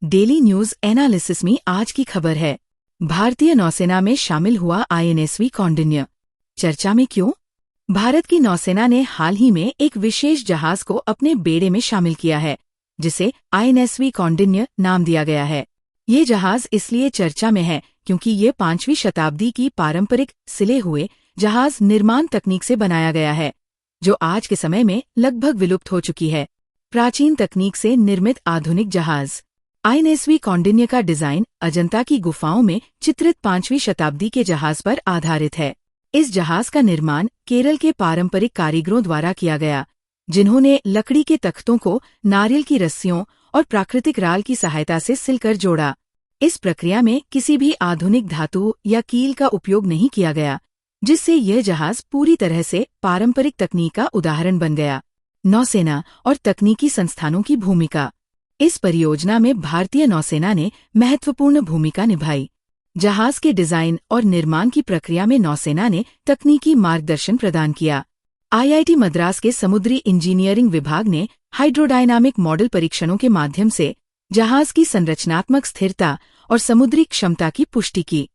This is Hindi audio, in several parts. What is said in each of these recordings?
डेली न्यूज एनालिसिस में आज की खबर है, भारतीय नौसेना में शामिल हुआ आईएनएसवी कौंडिन्य। चर्चा में क्यों? भारत की नौसेना ने हाल ही में एक विशेष जहाज को अपने बेड़े में शामिल किया है, जिसे आईएनएसवी कौंडिन्य नाम दिया गया है। ये जहाज इसलिए चर्चा में है क्योंकि ये 5वीं शताब्दी की पारंपरिक सिले हुए जहाज निर्माण तकनीक से बनाया गया है, जो आज के समय में लगभग विलुप्त हो चुकी है। प्राचीन तकनीक से निर्मित आधुनिक जहाज आईएनएसवी कौंडिन्य का डिजाइन अजंता की गुफाओं में चित्रित 5वीं शताब्दी के जहाज पर आधारित है। इस जहाज का निर्माण केरल के पारंपरिक कारीगरों द्वारा किया गया, जिन्होंने लकड़ी के तख्तों को नारियल की रस्सियों और प्राकृतिक राल की सहायता से सिलकर जोड़ा। इस प्रक्रिया में किसी भी आधुनिक धातु या कील का उपयोग नहीं किया गया, जिससे यह जहाज पूरी तरह से पारंपरिक तकनीक का उदाहरण बन गया। नौसेना और तकनीकी संस्थानों की भूमिका। इस परियोजना में भारतीय नौसेना ने महत्वपूर्ण भूमिका निभाई। जहाज के डिजाइन और निर्माण की प्रक्रिया में नौसेना ने तकनीकी मार्गदर्शन प्रदान किया। आईआईटी मद्रास के समुद्री इंजीनियरिंग विभाग ने हाइड्रोडायनामिक मॉडल परीक्षणों के माध्यम से जहाज की संरचनात्मक स्थिरता और समुद्री क्षमता की पुष्टि की।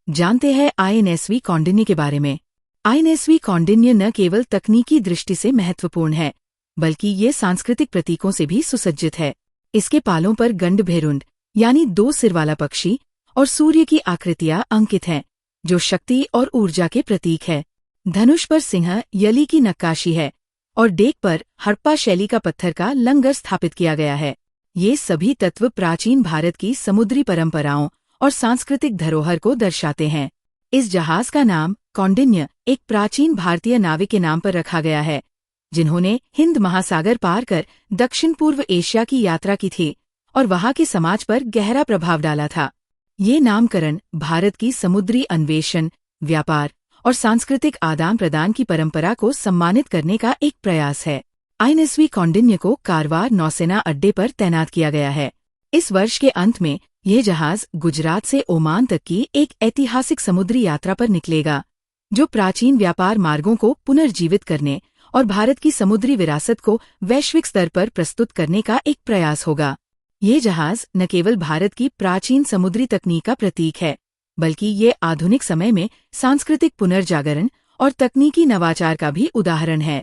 जानते हैं आईएनएसवी कौंडिन्य के बारे में। आईएनएसवी कौंडिन्य न केवल तकनीकी दृष्टि से महत्वपूर्ण है, बल्कि ये सांस्कृतिक प्रतीकों से भी सुसज्जित है। इसके पालों पर गंडभेरुंड यानी 2 सिर वाला पक्षी और सूर्य की आकृतियां अंकित हैं, जो शक्ति और ऊर्जा के प्रतीक है। धनुष पर सिंह यली की नक्काशी है और डेक पर हड़प्पा शैली का पत्थर का लंगर स्थापित किया गया है। ये सभी तत्व प्राचीन भारत की समुद्री परंपराओं और सांस्कृतिक धरोहर को दर्शाते हैं। इस जहाज का नाम कौंडिन्य एक प्राचीन भारतीय नाविक के नाम पर रखा गया है, जिन्होंने हिंद महासागर पार कर दक्षिण पूर्व एशिया की यात्रा की थी और वहां के समाज पर गहरा प्रभाव डाला था। ये नामकरण भारत की समुद्री अन्वेषण, व्यापार और सांस्कृतिक आदान प्रदान की परंपरा को सम्मानित करने का एक प्रयास है। आईएनएसवी कौंडिन्य को कारवार नौसेना अड्डे पर तैनात किया गया है। इस वर्ष के अंत में यह जहाज गुजरात से ओमान तक की एक ऐतिहासिक समुद्री यात्रा पर निकलेगा, जो प्राचीन व्यापार मार्गों को पुनर्जीवित करने और भारत की समुद्री विरासत को वैश्विक स्तर पर प्रस्तुत करने का एक प्रयास होगा। ये जहाज न केवल भारत की प्राचीन समुद्री तकनीक का प्रतीक है, बल्कि ये आधुनिक समय में सांस्कृतिक पुनर्जागरण और तकनीकी नवाचार का भी उदाहरण है।